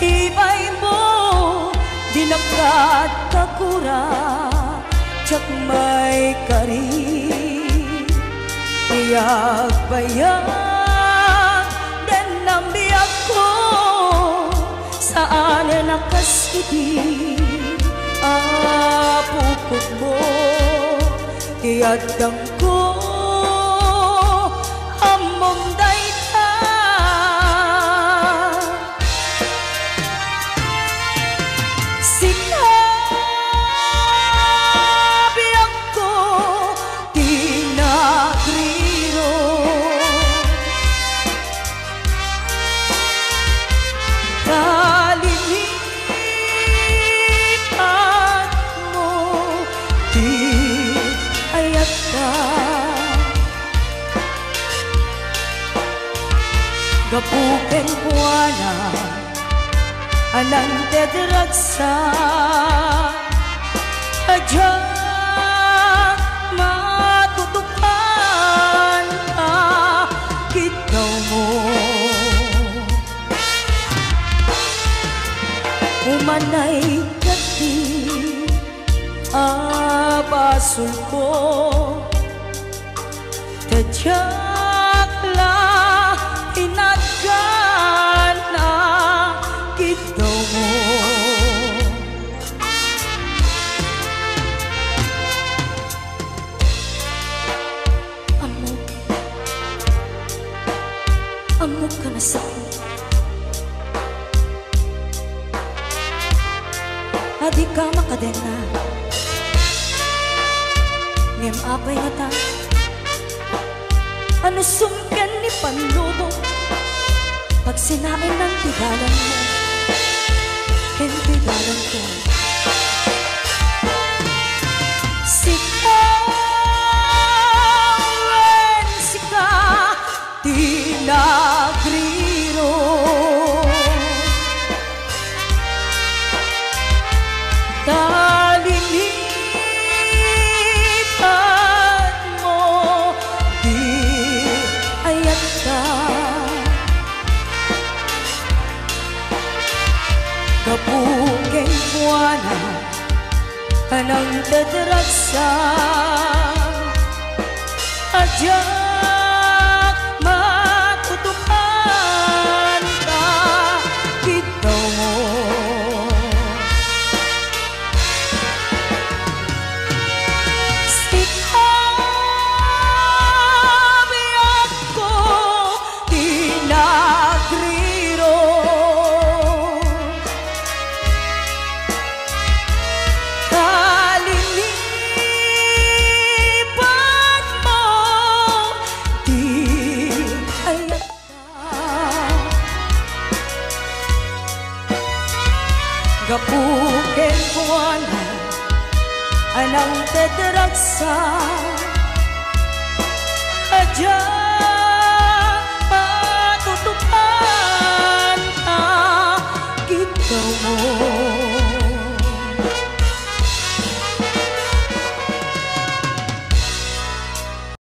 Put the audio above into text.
ibay mo dinakat kakura tsak may kari iyag bayag den nambiyak ko saan nakasidi apukog mo tiyadang ko among dayta sinabi ako tinagriro kalilipan mo di ayat ka gapuken kuana anang tedragsa adya matutupan ka kitaw mo umanay kati abasul ko tadyak la inatgan na kitaw mo amok ka na sa'kin adi ka makadena ngem apay nga ta ano sumken ni panlubo pag sinain ng tigalan mo tigalan ko sikawen sika tinagriro kalilipan mo di ayat ka kapuking buwana anang tedragsa adyak matutupan ka kitaw mo sinabi ako tinagriro kalilipan mo di ayat ka gapuken kuana anang tedragsa adya matutupan ka kitaw mo